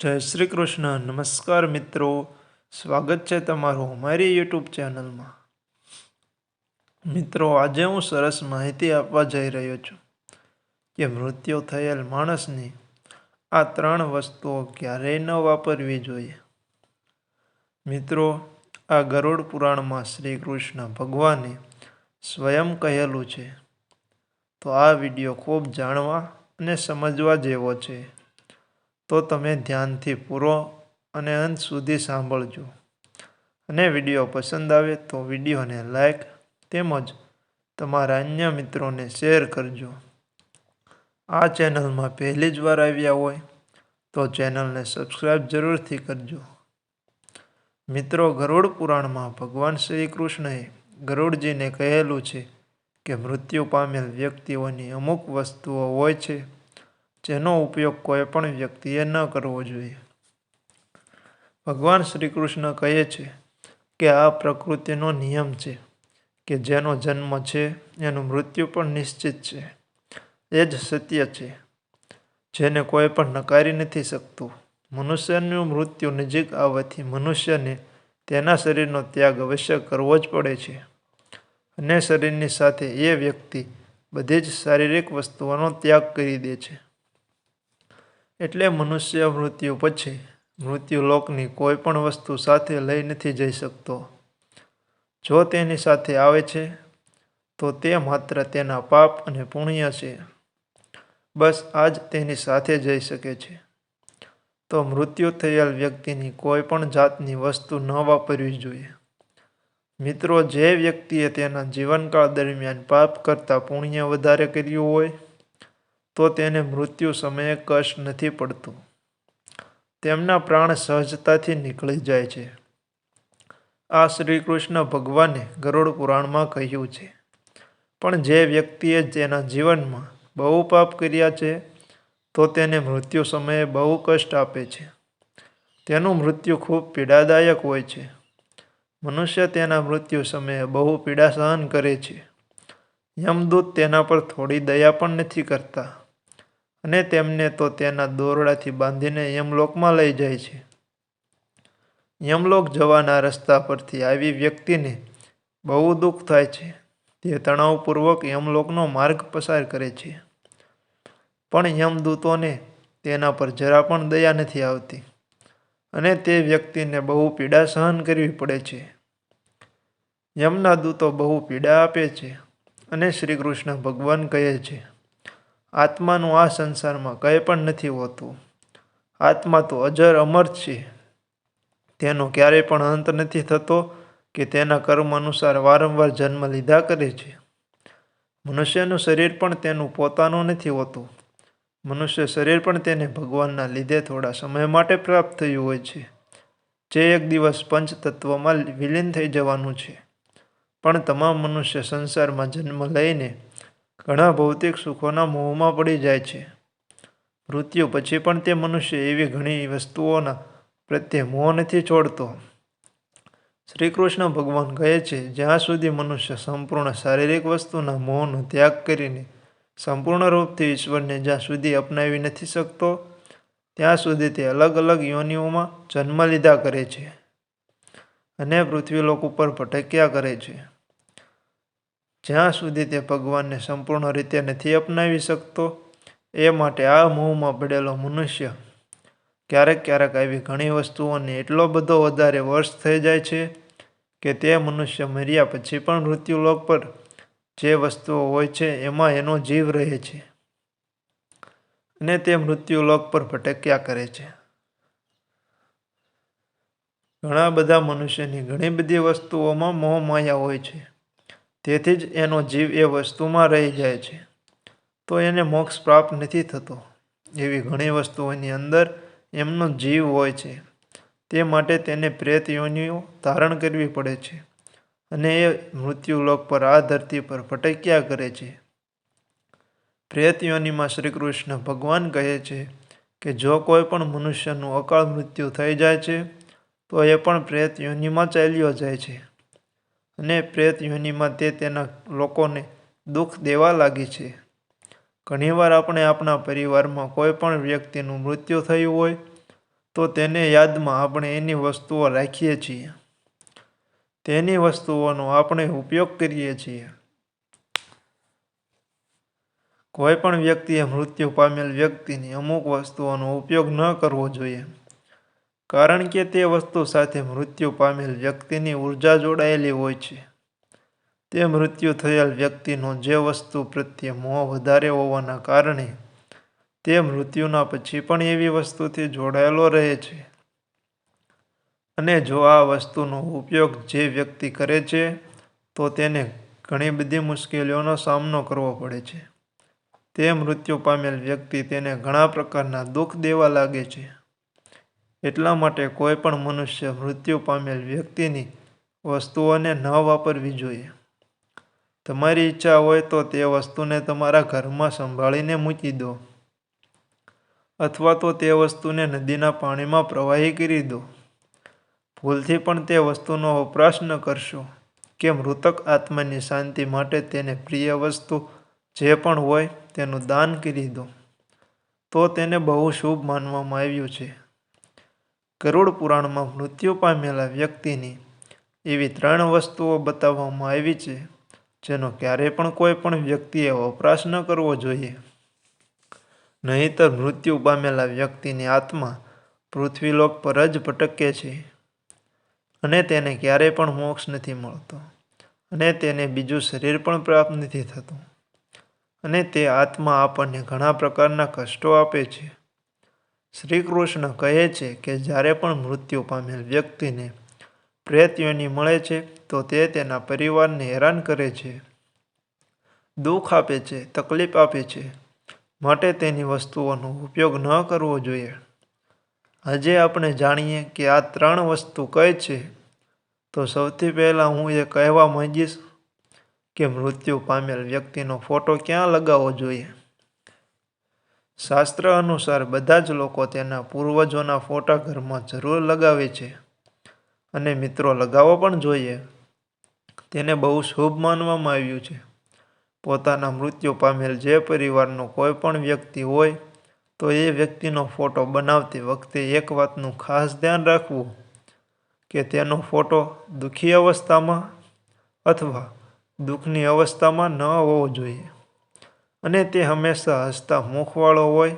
જય શ્રી કૃષ્ણ. નમસ્કાર મિત્રો, સ્વાગત છે તમારું અમારી યુટ્યુબ ચેનલમાં. મિત્રો, આજે હું સરસ માહિતી આપવા જઈ રહ્યો છું કે મૃત્યુ થયેલ માણસની આ 3 વસ્તુઓ ક્યારેય ન વાપરવી જોઈએ. મિત્રો, આ ગરુડ પુરાણમાં શ્રી કૃષ્ણ ભગવાને સ્વયં કહેલું છે, તો આ વિડીયો ખૂબ જાણવા અને સમજવા જેવો છે. તો તમે ધ્યાનથી પૂરો અને અંત સુધી સાંભળજો. અને વિડીયો પસંદ આવે તો વિડીયોને લાઈક તેમજ તમારા અન્ય મિત્રોને શેર કરજો. આ ચેનલમાં પહેલી જ વાર આવ્યા હોય તો ચેનલને સબસ્ક્રાઈબ જરૂરથી કરજો. મિત્રો, ગરુડ પુરાણમાં ભગવાન શ્રી કૃષ્ણએ ગરુડજીને કહેલું છે કે મૃત્યુ પામેલ વ્યક્તિઓની અમુક વસ્તુઓ હોય છે જેનો ઉપયોગ કોઈ પણ વ્યક્તિએ ન કરવો જોઈએ. ભગવાન શ્રી કૃષ્ણ કહે છે કે આ પ્રકૃતિનો નિયમ છે કે જેનો જન્મ છે એનું મૃત્યુ પણ નિશ્ચિત છે. એ જ સત્ય છે જેને કોઈ પણ નકારી નથી શકતું. મનુષ્યનું મૃત્યુ નજીક આવવાથી મનુષ્યને તેના શરીરનો ત્યાગ અવશ્ય કરવો જ પડે છે. અને શરીરની સાથે એ વ્યક્તિ બધી જ શારીરિક વસ્તુઓનો ત્યાગ કરી દે છે. એટલે મનુષ્ય મૃત્યુ પછી મૃત્યુલોકની કોઈ પણ વસ્તુ સાથે લઈ નથી જઈ શકતો. જો તેની સાથે આવે છે તો તે માત્ર તેના પાપ અને પુણ્ય છે. બસ આ જ તેની સાથે જઈ શકે છે. તો મૃત્યુ થયેલ વ્યક્તિની કોઈ પણ જાતની વસ્તુ ન વાપરવી જોઈએ. મિત્રો, જે વ્યક્તિએ તેના જીવનકાળ દરમિયાન પાપ કરતાં પુણ્ય વધારે કર્યું હોય તો તેને મૃત્યુ સમયે કષ્ટ નથી પડતું. તેમના પ્રાણ સહજતાથી નીકળી જાય છે. આ શ્રી કૃષ્ણ ભગવાને ગરુડ પુરાણમાં કહ્યું છે. પણ જે વ્યક્તિએ તેના જીવનમાં બહુ પાપ કર્યા છે તો તેને મૃત્યુ સમયે બહુ કષ્ટ આપે છે. તેનું મૃત્યુ ખૂબ પીડાદાયક હોય છે. મનુષ્ય તેના મૃત્યુ સમયે બહુ પીડા સહન કરે છે. યમદૂત તેના પર થોડી દયા પણ નથી કરતા અને તેમને તો તેના દોરડાથી બાંધીને યમલોકમાં લઈ જાય છે. યમલોક જવાના રસ્તા પરથી આવી વ્યક્તિને બહુ દુઃખ થાય છે. તે તણાવપૂર્વક યમલોકનો માર્ગ પસાર કરે છે. પણ યમદૂતોને તેના પર જરા પણ દયા નથી આવતી અને તે વ્યક્તિને બહુ પીડા સહન કરવી પડે છે. યમના દૂતો બહુ પીડા આપે છે અને શ્રી કૃષ્ણ ભગવાન કહે છે, આત્માનું આ સંસારમાં કંઈ પણ નથી હોતું. આત્મા તો અજર અમર છે. તેનો ક્યારેય પણ અંત નથી થતો કે તેના કર્મ અનુસાર વારંવાર જન્મ લીધા કરે છે. મનુષ્યનું શરીર પણ તેનું પોતાનું નથી હોતું. મનુષ્ય શરીર પણ તેને ભગવાનના લીધે થોડા સમય માટે પ્રાપ્ત થયું હોય છે, જે એક દિવસ પંચતત્વમાં વિલીન થઈ જવાનું છે. પણ તમામ મનુષ્ય સંસારમાં જન્મ લઈને ઘણા ભૌતિક સુખોના મોહમાં પડી જાય છે. મૃત્યુ પછી પણ તે મનુષ્ય એવી ઘણી વસ્તુઓના પ્રત્યે મોહ નથી છોડતો. શ્રી કૃષ્ણ ભગવાન કહે છે, જ્યાં સુધી મનુષ્ય સંપૂર્ણ શારીરિક વસ્તુના મોહનો ત્યાગ કરીને સંપૂર્ણ રૂપથી ઈશ્વરને જ્યાં સુધી અપનાવી નથી શકતો ત્યાં સુધી તે અલગ અલગ યોનિઓમાં જન્મ લીધા કરે છે અને પૃથ્વીલોક ઉપર ભટક્યા કરે છે. જ્યાં સુધી તે ભગવાનને સંપૂર્ણ રીતે નથી અપનાવી શકતો. એ માટે આ મોહમાં પડેલો મનુષ્ય ક્યારેક ક્યારેક આવી ઘણી વસ્તુઓને એટલો બધો વધારે વર્ષ થઈ જાય છે કે તે મનુષ્ય મર્યા પછી પણ મૃત્યુલોક પર જે વસ્તુઓ હોય છે એમાં એનો જીવ રહે છે અને તે મૃત્યુલોક પર ભટક્યા કરે છે. ઘણા બધા મનુષ્યની ઘણી બધી વસ્તુઓમાં મોહ માયા હોય છે. તેથી જ એનો જીવ એ વસ્તુમાં રહી જાય છે. તો એને મોક્ષ પ્રાપ્ત નથી થતો. એવી ઘણી વસ્તુઓની અંદર એમનો જીવ હોય છે. તે માટે તેને પ્રેત યોનિઓ ધારણ કરવી પડે છે અને એ મૃત્યુલોક પર આ ધરતી પર ભટક્યા કરે છે. પ્રેત યોનિમાં શ્રી કૃષ્ણ ભગવાન કહે છે કે જો કોઈ પણ મનુષ્યનું અકાળ મૃત્યુ થઈ જાય છે તો એ પણ પ્રેત યોનિમાં ચાલ્યો જાય છે અને પ્રેત યોનિમાં તે તેના લોકોને દુઃખ દેવા લાગે છે. ઘણીવાર આપણે આપણા પરિવારમાં કોઈ પણ વ્યક્તિનું મૃત્યુ થયું હોય તો તેને યાદમાં આપણે એની વસ્તુઓ રાખીએ છીએ, તેની વસ્તુઓનો આપણે ઉપયોગ કરીએ છીએ. કોઈ પણ વ્યક્તિએ મૃત્યુ પામેલ વ્યક્તિની અમુક વસ્તુઓનો ઉપયોગ ન કરવો જોઈએ, કારણ કે તે વસ્તુ સાથે મૃત્યુ પામેલ વ્યક્તિની ઉર્જા જોડાયેલી હોય છે. તે મૃત્યુ થયેલ વ્યક્તિનો જે વસ્તુ પ્રત્યે મોહ વધારે હોવાના કારણે તે મૃત્યુના પછી પણ એવી વસ્તુથી જોડાયેલો રહે છે. અને જો આ વસ્તુનો ઉપયોગ જે વ્યક્તિ કરે છે તો તેને ઘણી બધી મુશ્કેલીઓનો સામનો કરવો પડે છે. તે મૃત્યુ પામેલ વ્યક્તિ તેને ઘણા પ્રકારના દુઃખ દેવા લાગે છે. એટલા માટે કોઈ પણ મનુષ્ય મૃત્યુ પામેલ વ્યક્તિની વસ્તુઓને ન વાપરવી જોઈએ. તમારી ઈચ્છા હોય તો તે વસ્તુને તમારા ઘરમાં સંભાળીને મૂકી દો, અથવા તો તે વસ્તુને નદીના પાણીમાં પ્રવાહી કરી દો. ભૂલથી પણ તે વસ્તુનો વપરાશ ન કરશો, કે મૃતક આત્માની શાંતિ માટે તેને પ્રિય વસ્તુ જે પણ હોય તેનું દાન કરી દો, તો તેને બહુ શુભ માનવામાં આવ્યું છે. ગરુડ પુરાણમાં મૃત્યુ પામેલા વ્યક્તિની એવી 3 વસ્તુઓ બતાવવામાં આવી છે જેનો ક્યારેય પણ કોઈ પણ વ્યક્તિએ વપરાશ ન કરવો જોઈએ. નહીંતર મૃત્યુ પામેલા વ્યક્તિની આત્મા પૃથ્વીલોક પર જ ભટકે છે અને તેને ક્યારેય પણ મોક્ષ નથી મળતો, અને તેને બીજું શરીર પણ પ્રાપ્ત નથી થતું, અને તે આત્મા આપણને ઘણા પ્રકારના કષ્ટો આપે છે. શ્રી કૃષ્ણ કહે છે કે જ્યારે પણ મૃત્યુ પામેલ વ્યક્તિને પ્રેત યોનિ મળે છે તો તે તેના પરિવારને હેરાન કરે છે, દુઃખ આપે છે, તકલીફ આપે છે. માટે તેની વસ્તુઓનો ઉપયોગ ન કરવો જોઈએ. આજે આપણે જાણીએ કે આ 3 વસ્તુ કઈ છે. તો સૌથી પહેલાં હું એ કહેવા માંગીશ કે મૃત્યુ પામેલ વ્યક્તિનો ફોટો ક્યાં લગાવવો જોઈએ. શાસ્ત્ર અનુસાર બધા જ લોકો તેના પૂર્વજોના ફોટા ઘરમાં જરૂર લગાવે છે, અને મિત્રો લગાવવો પણ જોઈએ. તેને બહુ શુભ માનવામાં આવ્યું છે. પોતાના મૃત્યુ પામેલ જે પરિવારનો કોઈ પણ વ્યક્તિ હોય તો એ વ્યક્તિનો ફોટો બનાવતી વખતે એક વાતનું ખાસ ધ્યાન રાખવું કે તેનો ફોટો દુઃખી અવસ્થામાં અથવા દુઃખની અવસ્થામાં ન હોવો જોઈએ, અને તે હંમેશા હસતા મુખવાળો હોય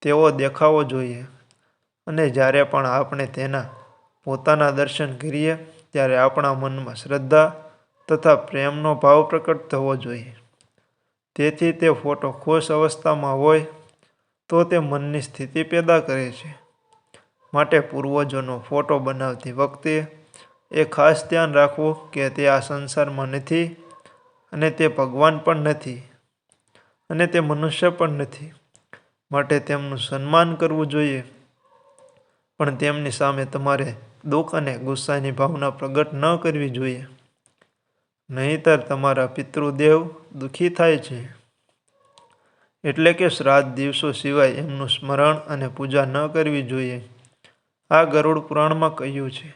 તેવો દેખાવો જોઈએ. અને જ્યારે પણ આપણે તેના પોતાના દર્શન કરીએ ત્યારે આપણા મનમાં શ્રદ્ધા તથા પ્રેમનો ભાવ પ્રકટ થવો જોઈએ. તેથી તે ફોટો ખુશ અવસ્થામાં હોય તો તે મનની સ્થિતિ પેદા કરે છે. માટે પૂર્વજોનો ફોટો બનાવતી વખતે એ ખાસ ધ્યાન રાખવું કે તે આ સંસારમાં નથી, અને તે ભગવાન પણ નથી, અને તે મનુષ્ય પણ નથી. માટે તેમનું સન્માન કરવું જોઈએ, પણ તેમની સામે તમારે દુઃખ અને ગુસ્સાની ભાવના પ્રગટ ન કરવી જોઈએ. નહીંતર તમારા પિતૃદેવ દુઃખી થાય છે. એટલે કે શ્રાદ્ધ દિવસો સિવાય એમનું સ્મરણ અને પૂજા ન કરવી જોઈએ. આ ગરુડ પુરાણમાં કહ્યું છે.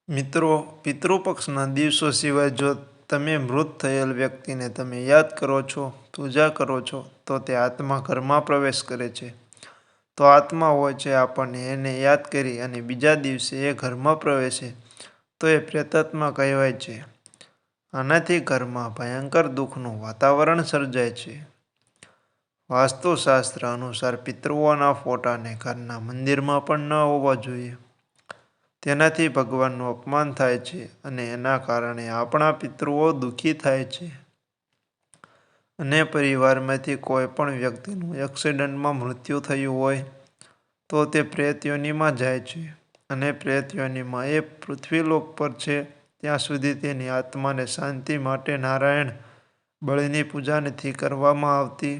મિત્રો, પિતૃપક્ષના દિવસો સિવાય જો તમે મૃત થયેલ વ્યક્તિને તમે યાદ કરો છો, પૂજા કરો છો, તો તે આત્મા ઘરમાં પ્રવેશ કરે છે. તો આત્મા હોય છે આપણને એને યાદ કરી અને બીજા દિવસે એ ઘરમાં પ્રવેશે તો એ પ્રેતાત્મા કહેવાય છે. આનાથી ઘરમાં ભયંકર દુઃખનું વાતાવરણ સર્જાય છે. વાસ્તુશાસ્ત્ર અનુસાર પિતૃઓના ફોટાને ઘરના મંદિરમાં પણ ન હોવા જોઈએ. તેનાથી ભગવાનનું અપમાન થાય છે અને એના કારણે આપણા પિતૃઓ દુઃખી થાય છે. અને પરિવારમાંથી કોઈ પણ વ્યક્તિનું એક્સિડન્ટમાં મૃત્યુ થયું હોય તો તે પ્રેત યોનિમાં જાય છે, અને પ્રેત યોનિમાં એ પૃથ્વીલોક પર છે ત્યાં સુધી તેની આત્માને શાંતિ માટે નારાયણ બળીની પૂજા નથી કરવામાં આવતી,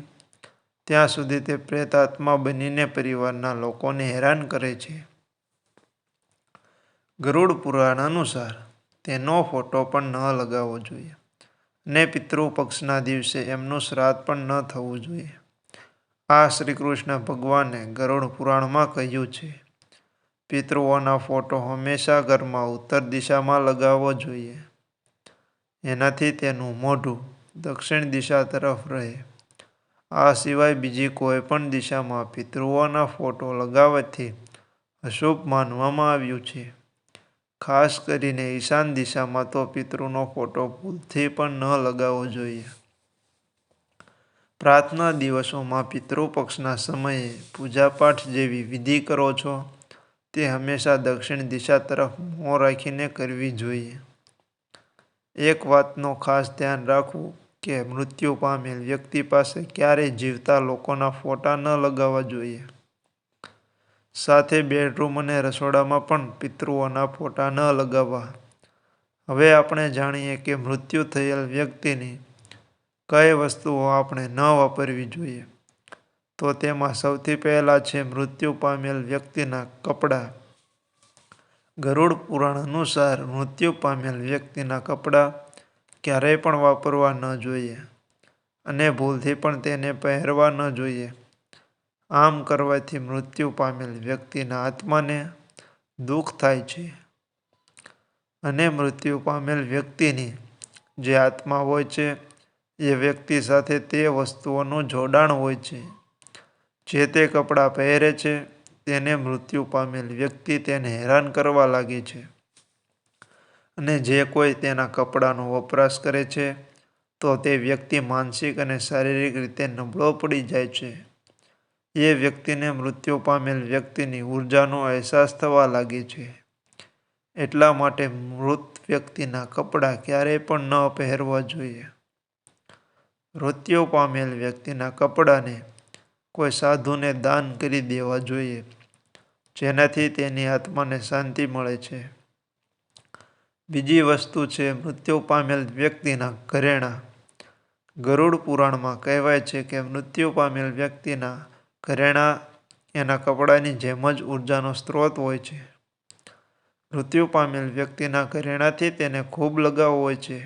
ત્યાં સુધી તે પ્રેત આત્મા બનીને પરિવારના લોકોને હેરાન કરે છે. ગરુડ પુરાણ અનુસાર તેનો ફોટો પણ ન લગાવવો જોઈએ, અને પિતૃપક્ષના દિવસે એમનું શ્રાદ્ધ પણ ન થવું જોઈએ. આ શ્રી કૃષ્ણ ભગવાને ગરુડ પુરાણમાં કહ્યું છે. પિતૃઓના ફોટો હંમેશા ઘરમાં ઉત્તર દિશામાં લગાવવો જોઈએ. એનાથી તેનું મોઢું દક્ષિણ દિશા તરફ રહે. આ સિવાય બીજી કોઈ પણ દિશામાં પિતૃઓના ફોટો લગાવવાથી અશુભ માનવામાં આવ્યું છે. ખાસ કરીને ઈશાન દિશામાં તો પિતૃનો ફોટો ભૂલથી પણ ન લગાવવો જોઈએ. પ્રાર્થના દિવસોમાં પિતૃપક્ષના સમયે પૂજાપાઠ જેવી વિધિ કરો છો તે હંમેશા દક્ષિણ દિશા તરફ મોં રાખીને કરવી જોઈએ. એક વાતનો ખાસ ધ્યાન રાખવું કે મૃત્યુ પામેલ વ્યક્તિ પાસે ક્યારેય જીવતા લોકોના ફોટા ન લગાવવા જોઈએ. સાથે બેડરૂમ અને રસોડામાં પણ પિતૃઓના ફોટા ન લગાવવા. હવે આપણે જાણીએ કે મૃત્યુ થયેલ વ્યક્તિની કઈ વસ્તુઓ આપણે ન વાપરવી જોઈએ. તો તેમાં સૌથી પહેલા છે મૃત્યુ પામેલ વ્યક્તિના કપડાં. ગરુડ પુરાણ અનુસાર મૃત્યુ પામેલ વ્યક્તિના કપડાં ક્યારેય પણ વાપરવા ન જોઈએ અને ભૂલથી પણ તેને પહેરવા ન જોઈએ. આમ કરવાથી મૃત્યુ પામેલ વ્યક્તિના આત્માને દુઃખ થાય છે અને મૃત્યુ પામેલ વ્યક્તિની જે આત્મા હોય છે એ વ્યક્તિ સાથે તે વસ્તુઓનું જોડાણ હોય છે. જે તે કપડાં પહેરે છે તેને મૃત્યુ પામેલ વ્યક્તિ તેને હેરાન કરવા લાગે છે અને જે કોઈ તેના કપડાનો વપરાશ કરે છે તો તે વ્યક્તિ માનસિક અને શારીરિક રીતે નબળો પડી જાય છે. એ વ્યક્તિને મૃત્યુ પામેલ વ્યક્તિની ઉર્જાનો અહેસાસ થવા લાગે છે. એટલા માટે મૃત વ્યક્તિના કપડાં ક્યારેય પણ ન પહેરવા જોઈએ. મૃત્યુ પામેલ વ્યક્તિના કપડાને કોઈ સાધુને દાન કરી દેવા જોઈએ જેનાથી તેની આત્માને શાંતિ મળે છે. બીજી વસ્તુ છે મૃત્યુ પામેલ વ્યક્તિના ઘરેણાં. ગરુડ પુરાણમાં કહેવાય છે કે મૃત્યુ પામેલ વ્યક્તિના ઘરેણાં એના કપડાની જેમ જ ઉર્જાનો સ્ત્રોત હોય છે. મૃત્યુ પામેલ વ્યક્તિના ઘરેણાંથી તેને ખૂબ લગાવ હોય છે.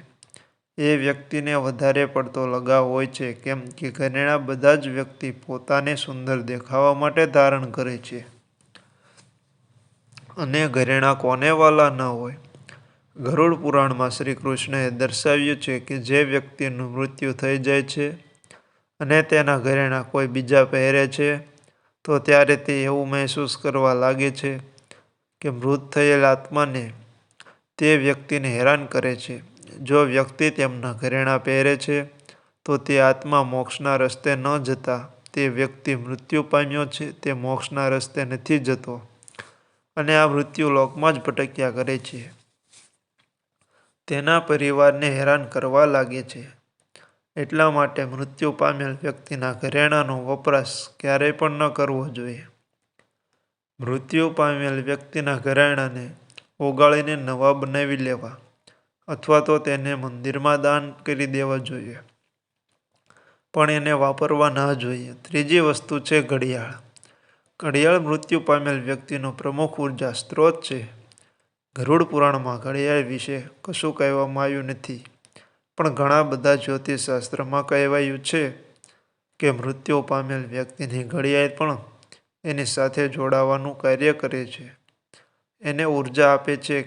એ વ્યક્તિને વધારે પડતો લગાવ હોય છે કેમ કે ઘરેણાં બધા જ વ્યક્તિ પોતાને સુંદર દેખાવા માટે ધારણ કરે છે અને ઘરેણાં કોને વાલા ન હોય. ગરુડ પુરાણમાં શ્રી કૃષ્ણએ દર્શાવ્યું છે કે જે વ્યક્તિનું મૃત્યુ થઈ જાય છે અને તેના ઘરેણાં કોઈ બીજા પહેરે છે તો ત્યારે તે એવું મહેસૂસ કરવા લાગે છે કે મૃત થયેલ આત્માને તે વ્યક્તિને હેરાન કરે છે. જો વ્યક્તિ તેમના ઘરેણાં પહેરે છે તો તે આત્મા મોક્ષના રસ્તે ન જતા તે વ્યક્તિ મૃત્યુ પામ્યો છે તે મોક્ષના રસ્તે નથી જતો અને આ મૃત્યુલોકમાં જ ભટક્યા કરે છે. તેના પરિવારને હેરાન કરવા લાગે છે. એટલા માટે મૃત્યુ પામેલ વ્યક્તિના ઘરેણાંનો વપરાશ ક્યારેય પણ ન કરવો જોઈએ. મૃત્યુ પામેલ વ્યક્તિના ઘરેણાંને ઓગાળીને નવા બનાવી લેવા અથવા તો તેને મંદિરમાં દાન કરી દેવા જોઈએ પણ એને વાપરવા ન જોઈએ. ત્રીજી વસ્તુ છે ઘડિયાળ. ઘડિયાળ મૃત્યુ પામેલ વ્યક્તિનો પ્રમુખ ઉર્જા સ્ત્રોત છે. ગરુડ પુરાણમાં ઘડિયાળ વિશે કશું કહેવામાં આવ્યું નથી પણ ઘણા બધા જ્યોતિષશાસ્ત્રમાં કહેવાયું છે કે મૃત્યુ પામેલ વ્યક્તિની ઘડિયાળ પણ એની સાથે જોડાવાનું કાર્ય કરે છે. એને ઉર્જા આપે છે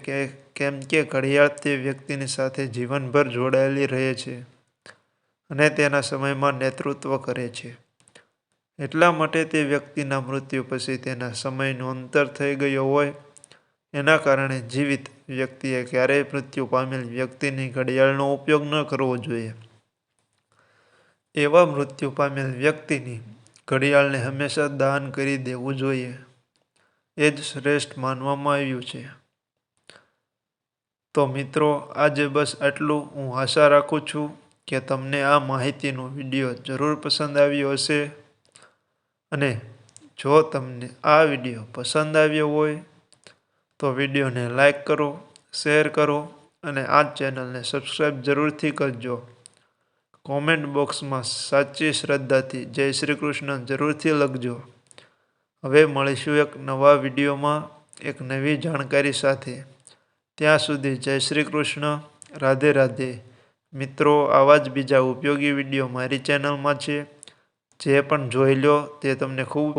કેમ કે ઘડિયાળ તે વ્યક્તિની સાથે જીવનભર જોડાયેલી રહે છે અને તેના સમયમાં નેતૃત્વ કરે છે. એટલા માટે તે વ્યક્તિના મૃત્યુ પછી તેના સમયનું અંતર થઈ ગયો હોય એના કારણે જીવિત વ્યક્તિએ ક્યારેય મૃત્યુ પામેલ વ્યક્તિની ઘડિયાળનો ઉપયોગ ન કરવો જોઈએ. એવા મૃત્યુ પામેલ વ્યક્તિની ઘડિયાળને હંમેશા દાન કરી દેવું જોઈએ. એ જ શ્રેષ્ઠ માનવામાં આવ્યું છે. તો મિત્રો આજે બસ આટલું. હું આશા રાખું છું કે તમને આ માહિતીનો વિડીયો જરૂર પસંદ આવ્યો હશે અને જો તમને આ વિડીયો પસંદ આવ્યો હોય તો વિડીયોને લાઈક કરો, શેર કરો અને આ ચેનલને સબસ્ક્રાઈબ જરૂરથી કરજો. કોમેન્ટ બોક્સમાં સાચી શ્રદ્ધાથી જય શ્રી કૃષ્ણ જરૂરથી લખજો. હવે મળીશું એક નવા વિડીયોમાં એક નવી જાણકારી સાથે. ત્યાં સુધી જય શ્રી કૃષ્ણ, રાધે રાધે. મિત્રો આવા જ બીજા ઉપયોગી વિડીયો મારી ચેનલમાં છે જે પણ જોઈ લો તે તમને ખૂબ